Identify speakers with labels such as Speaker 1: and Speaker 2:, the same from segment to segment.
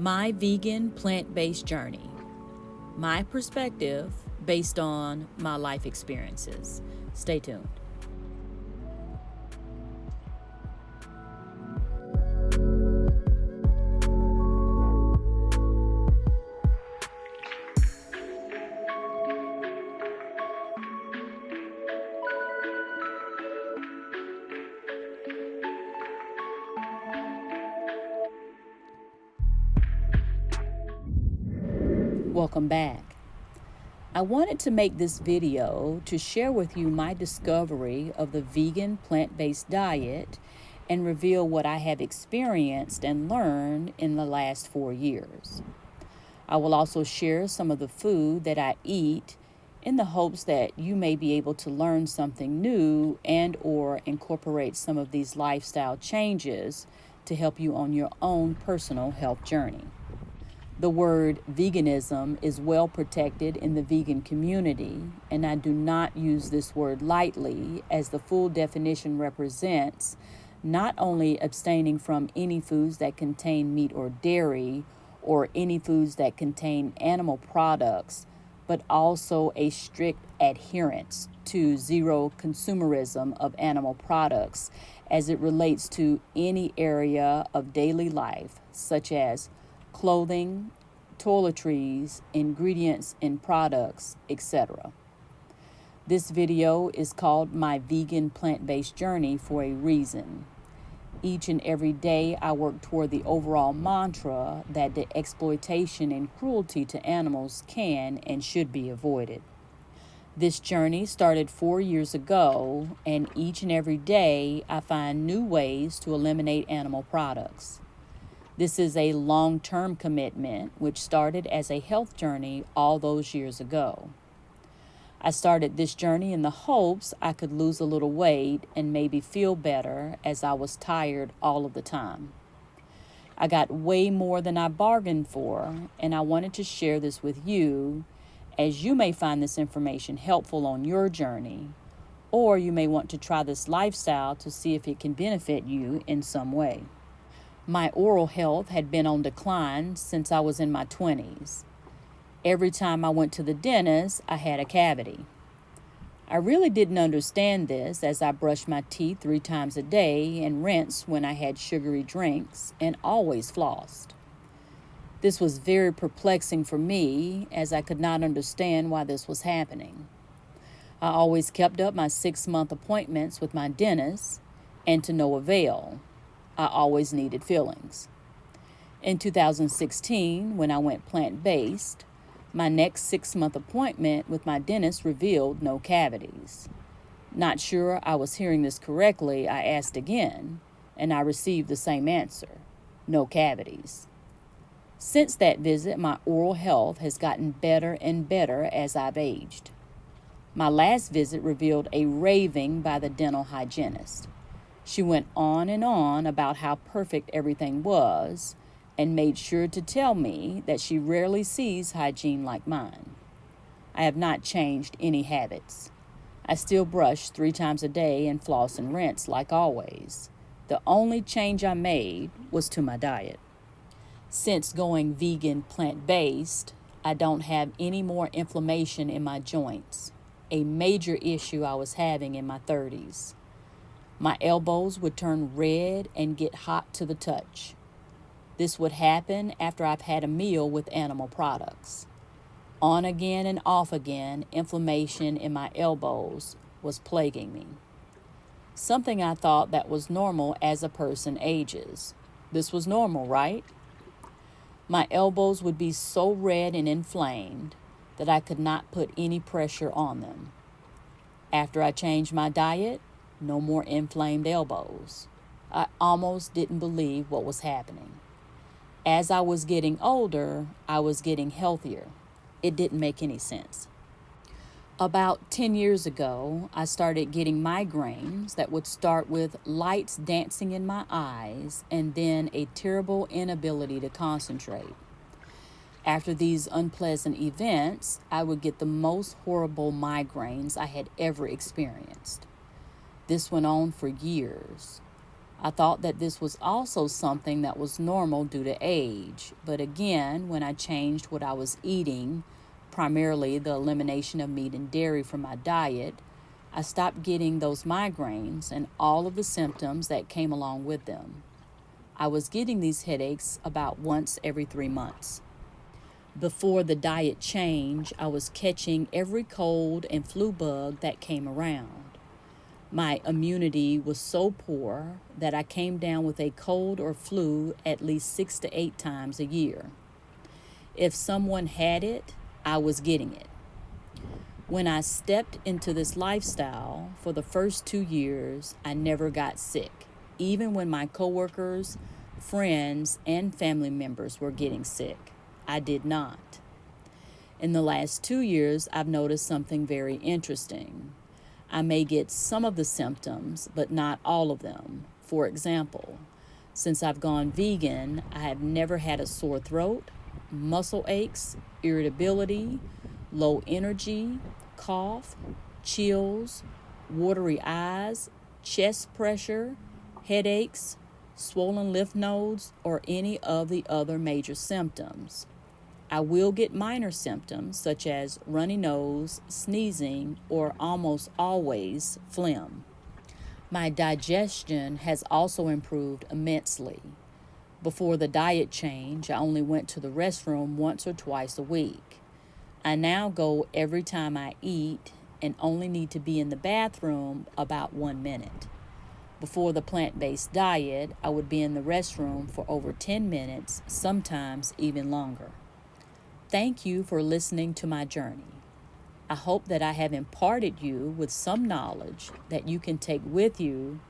Speaker 1: My vegan plant-based journey. My perspective based on my life experiences. Stay tuned. Welcome back. I wanted to make this video to share with you my discovery of the vegan plant-based diet and reveal what I have experienced and learned in the last 4 years. I will also share some of the food that I eat in the hopes that you may be able to learn something new and or incorporate some of these lifestyle changes to help you on your own personal health journey. The word veganism is well protected in the vegan community, and I do not use this word lightly, as the full definition represents not only abstaining from any foods that contain meat or dairy, or any foods that contain animal products, but also a strict adherence to zero consumerism of animal products as it relates to any area of daily life, such as clothing, toiletries, ingredients in products, etc. This video is called My Vegan Plant-Based Journey for a reason. Each and every day I work toward the overall mantra that the exploitation and cruelty to animals can and should be avoided. This journey started 4 years ago, and each and every day I find new ways to eliminate animal products. This is a long-term commitment which started as a health journey all those years ago. I started this journey in the hopes I could lose a little weight and maybe feel better, as I was tired all of the time. I got way more than I bargained for, and I wanted to share this with you, as you may find this information helpful on your journey, or you may want to try this lifestyle to see if it can benefit you in some way. My oral health had been on decline since I was in my 20s. Every time I went to the dentist, I had a cavity. I really didn't understand this, as I brushed my teeth 3 times a day and rinsed when I had sugary drinks and always flossed. This was very perplexing for me, as I could not understand why this was happening. I always kept up my 6-month appointments with my dentist, and to no avail. I always needed fillings. In 2016, when I went plant-based, my next 6-month appointment with my dentist revealed no cavities. Not sure I was hearing this correctly, I asked again, and I received the same answer: no cavities. Since that visit, my oral health has gotten better and better as I've aged. My last visit revealed a raving by the dental hygienist. She went on and on about how perfect everything was, and made sure to tell me that she rarely sees hygiene like mine. I have not changed any habits. I still brush 3 times a day and floss and rinse like always. The only change I made was to my diet. Since going vegan plant-based, I don't have any more inflammation in my joints, a major issue I was having in my 30s. My elbows would turn red and get hot to the touch. This would happen after I've had a meal with animal products. On again and off again, inflammation in my elbows was plaguing me. Something I thought that was normal as a person ages. This was normal, right? My elbows would be so red and inflamed that I could not put any pressure on them. After I changed my diet, no more inflamed elbows. I almost didn't believe what was happening. As I was getting older, I was getting healthier. It didn't make any sense. About 10 years ago, I started getting migraines that would start with lights dancing in my eyes and then a terrible inability to concentrate. After these unpleasant events, I would get the most horrible migraines I had ever experienced. This went on for years. I thought that this was also something that was normal due to age, but again, when I changed what I was eating, primarily the elimination of meat and dairy from my diet, I stopped getting those migraines and all of the symptoms that came along with them. I was getting these headaches about once every 3 months. Before the diet change, I was catching every cold and flu bug that came around. My immunity was so poor that I came down with a cold or flu at least 6 to 8 times a year. If someone had it, I was getting it. When I stepped into this lifestyle for the first 2 years, I never got sick, even when my coworkers, friends, and family members were getting sick. I did not. In the last 2 years, I've noticed something very interesting. I may get some of the symptoms, but not all of them. For example, since I've gone vegan, I have never had a sore throat, muscle aches, irritability, low energy, cough, chills, watery eyes, chest pressure, headaches, swollen lymph nodes, or any of the other major symptoms. I will get minor symptoms such as runny nose, sneezing, or almost always phlegm. My digestion has also improved immensely. Before the diet change, I only went to the restroom once or twice a week. I now go every time I eat and only need to be in the bathroom about 1 minute. Before the plant-based diet, I would be in the restroom for over 10 minutes, sometimes even longer. Thank you for listening to my journey. I hope that I have imparted you with some knowledge that you can take with you,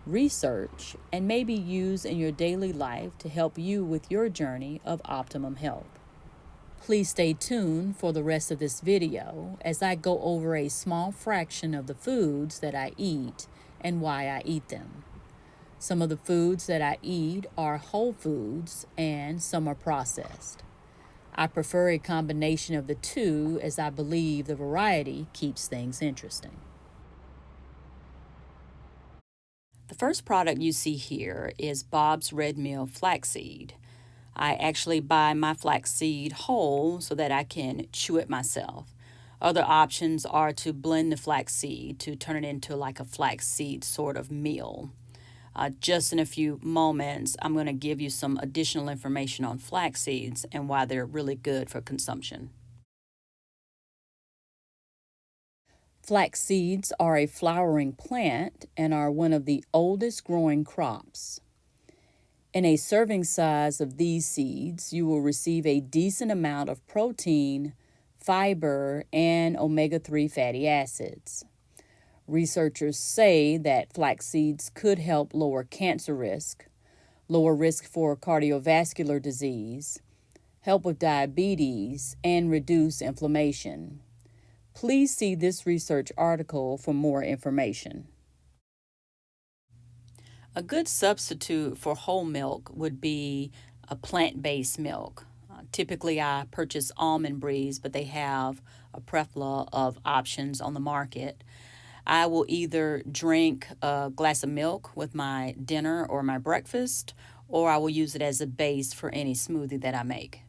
Speaker 1: research, and maybe use in your daily life to help you with your journey of optimum health. Please stay tuned for the rest of this video as I go over a small fraction of the foods that I eat and why I eat them. Some of the foods that I eat are whole foods and some are processed. I prefer a combination of the two as I believe the variety keeps things interesting. The first product you see here is Bob's Red Mill Flaxseed. I actually buy my flaxseed whole so that I can chew it myself. Other options are to blend the flaxseed to turn it into like a flaxseed sort of meal. Just in a few moments, I'm going to give you some additional information on flax seeds and why they're really good for consumption. Flax seeds are a flowering plant and are one of the oldest growing crops. In a serving size of these seeds, you will receive a decent amount of protein, fiber, and omega-3 fatty acids. Researchers say that flax seeds could help lower cancer risk, lower risk for cardiovascular disease, help with diabetes, and reduce inflammation. Please see this research article for more information. A good substitute for whole milk would be a plant-based milk. Typically, I purchase almond breeze, but they have a plethora of options on the market. I will either drink a glass of milk with my dinner or my breakfast, or I will use it as a base for any smoothie that I make.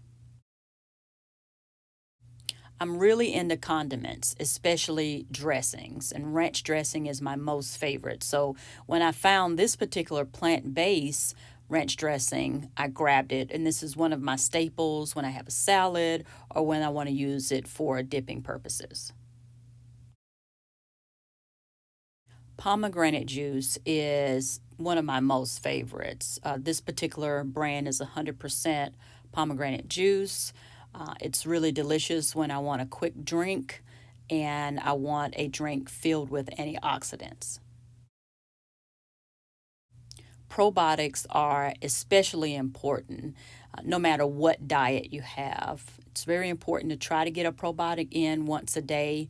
Speaker 1: I'm really into condiments, especially dressings, and ranch dressing is my most favorite. So when I found this particular plant-based ranch dressing, I grabbed it, and this is one of my staples when I have a salad or when I want to use it for dipping purposes. Pomegranate juice is one of my most favorites. This particular brand is 100% pomegranate juice. It's really delicious when I want a quick drink and I want a drink filled with antioxidants. Probiotics are especially important no matter what diet you have. It's very important to try to get a probiotic in once a day.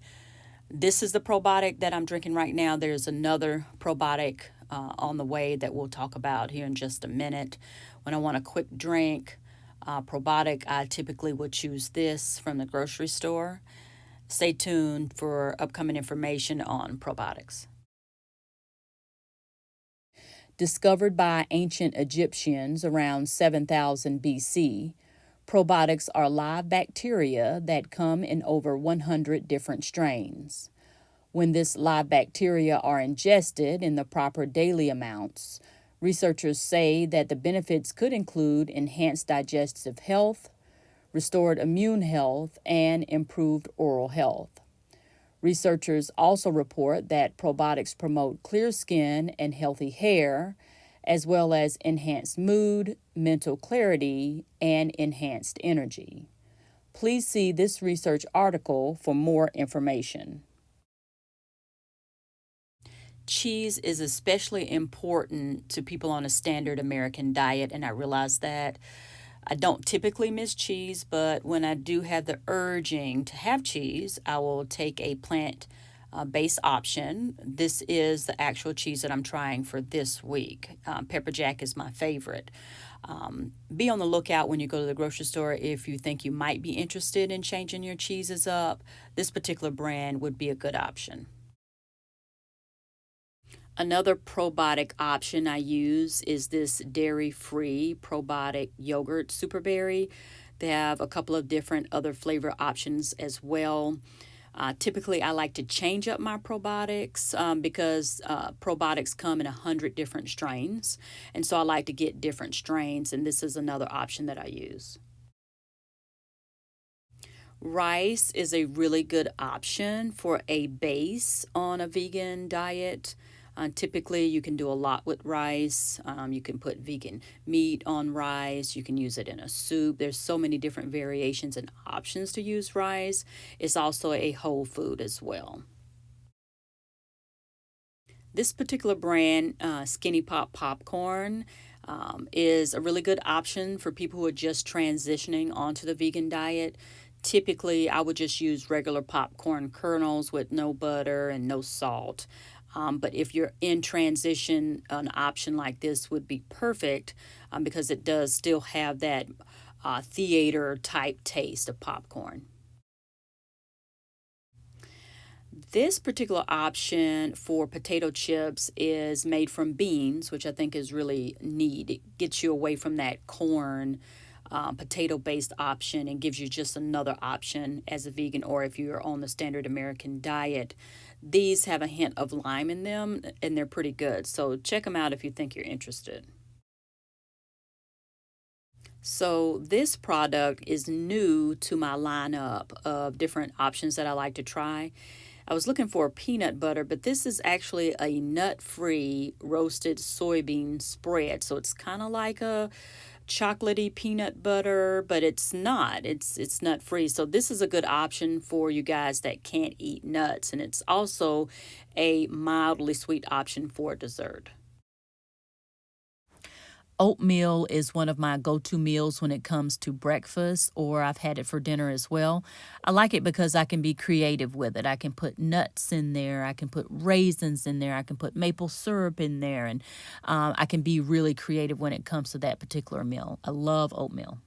Speaker 1: This is the probiotic that I'm drinking right now. There's another probiotic on the way that we'll talk about here in just a minute. When I want a quick drink, probiotic, I typically would choose this from the grocery store. Stay tuned for upcoming information on probiotics. Discovered by ancient Egyptians around 7000 BC, probiotics are live bacteria that come in over 100 different strains. When this live bacteria are ingested in the proper daily amounts, researchers say that the benefits could include enhanced digestive health, restored immune health, and improved oral health. Researchers also report that probiotics promote clear skin and healthy hair, as well as enhanced mood, mental clarity, and enhanced energy. Please see this research article for more information. Cheese is especially important to people on a standard American diet, and I realize that. I don't typically miss cheese, but when I do have the urging to have cheese, I will take a plant based option. This is the actual cheese that I'm trying for this week. Pepper Jack is my favorite. Be on the lookout when you go to the grocery store if you think you might be interested in changing your cheeses up. This particular brand would be a good option. Another probiotic option I use is this dairy-free probiotic yogurt superberry. They have a couple of different other flavor options as well. Typically, I like to change up my probiotics because probiotics come in 100 different strains. And so I like to get different strains, and this is another option that I use. Rice is a really good option for a base on a vegan diet. Typically, you can do a lot with rice. You can put vegan meat on rice. You can use it in a soup. There's so many different variations and options to use rice. It's also a whole food as well. This particular brand, Skinny Pop Popcorn, is a really good option for people who are just transitioning onto the vegan diet. Typically, I would just use regular popcorn kernels with no butter and no salt. But if you're in transition, an option like this would be perfect because it does still have that theater type taste of popcorn. This particular option for potato chips is made from beans, which I think is really neat. It gets you away from that corn potato based option and gives you just another option as a vegan or if you're on the standard American diet. These have a hint of lime in them and they're pretty good. So check them out if you think you're interested. So this product is new to my lineup of different options that I like to try. I was looking for peanut butter, but this is actually a nut-free roasted soybean spread. So it's kind of like a chocolatey peanut butter, but it's not. It's nut-free. So this is a good option for you guys that can't eat nuts, and it's also a mildly sweet option for dessert. Oatmeal is one of my go-to meals when it comes to breakfast, or I've had it for dinner as well. I like it because I can be creative with it. I can put nuts in there. I can put raisins in there. I can put maple syrup in there. And I can be really creative when it comes to that particular meal. I love oatmeal.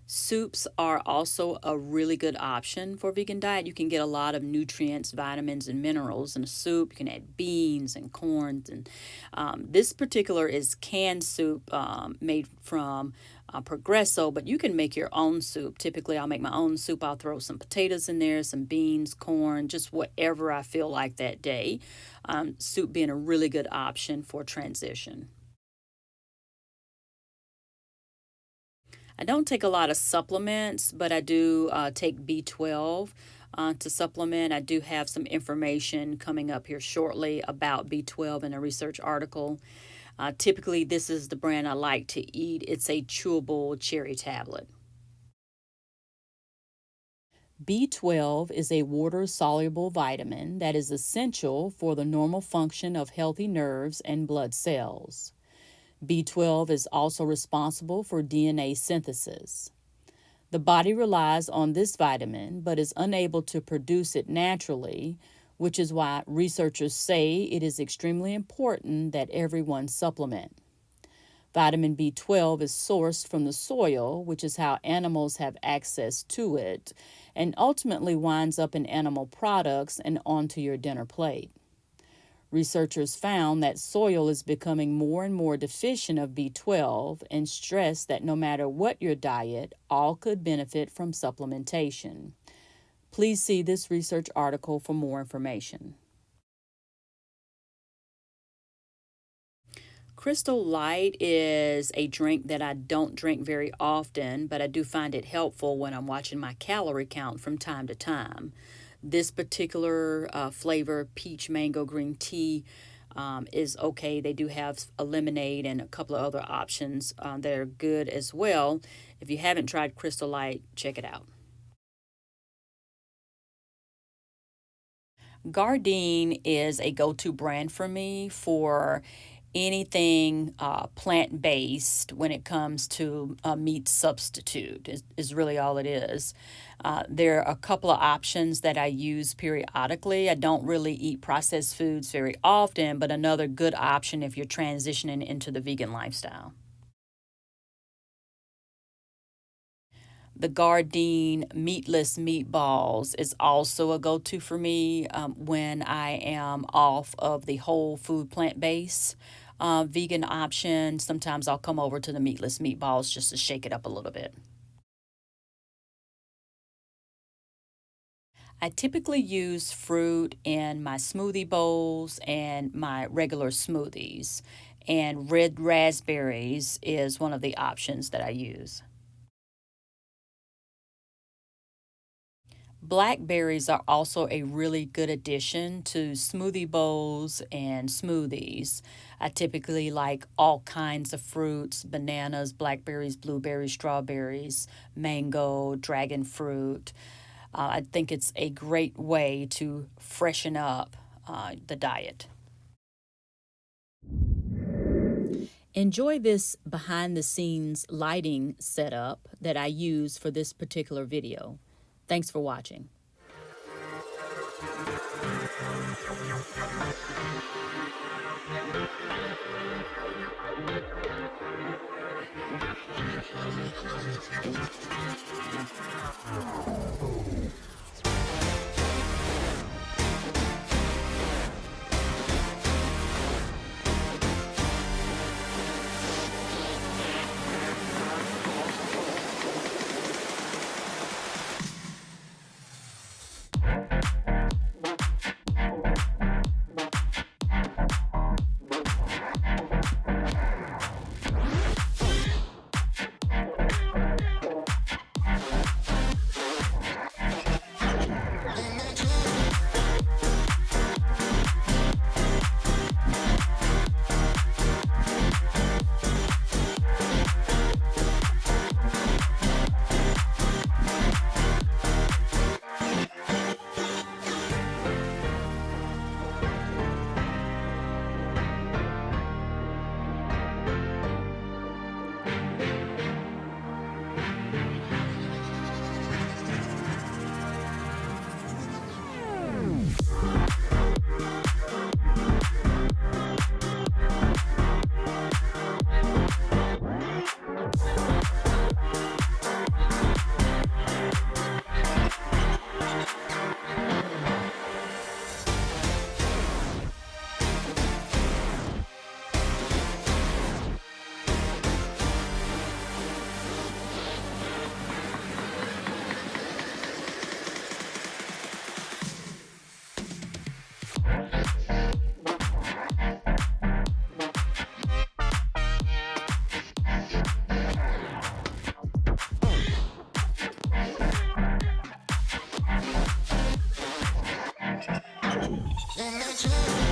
Speaker 1: Soups are also a really good option for vegan diet. You can get a lot of nutrients, vitamins, and minerals in a soup. You can add beans and corns. And this particular is canned soup made from Progresso, but you can make your own soup. Typically, I'll make my own soup. I'll throw some potatoes in there, some beans, corn, just whatever I feel like that day. Soup being a really good option for transition. I don't take a lot of supplements, but I do take B12 to supplement. I do have some information coming up here shortly about B12 in a research article. Typically, this is the brand I like to eat. It's a chewable cherry tablet. B12 is a water soluble vitamin that is essential for the normal function of healthy nerves and blood cells. B12 is also responsible for DNA synthesis. The body relies on this vitamin but is unable to produce it naturally, which is why researchers say it is extremely important that everyone supplement. Vitamin B12 is sourced from the soil, which is how animals have access to it, and ultimately winds up in animal products and onto your dinner plate. Researchers found that soil is becoming more and more deficient of B12 and stressed that no matter what your diet, all could benefit from supplementation. Please see this research article for more information. Crystal Light is a drink that I don't drink very often, but I do find it helpful when I'm watching my calorie count from time to time. This particular flavor, peach mango green tea, is okay. They do have a lemonade and a couple of other options that are good as well. If you haven't tried Crystal Light, check it out. Gardein is a go-to brand for me for anything plant-based when it comes to a meat substitute is really all it is. There are a couple of options that I use periodically. I don't really eat processed foods very often, but another good option if you're transitioning into the vegan lifestyle. The Gardein meatless meatballs is also a go-to for me when I am off of the whole food plant-based vegan option. Sometimes I'll come over to the meatless meatballs just to shake it up a little bit. I typically use fruit in my smoothie bowls and my regular smoothies, and red raspberries is one of the options that I use. Blackberries are also a really good addition to smoothie bowls and smoothies. I typically like all kinds of fruits: bananas, blackberries, blueberries, strawberries, mango, dragon fruit. I think it's a great way to freshen up the diet. Enjoy this behind the scenes lighting setup that I use for this particular video. Thanks for watching.
Speaker 2: Let's go.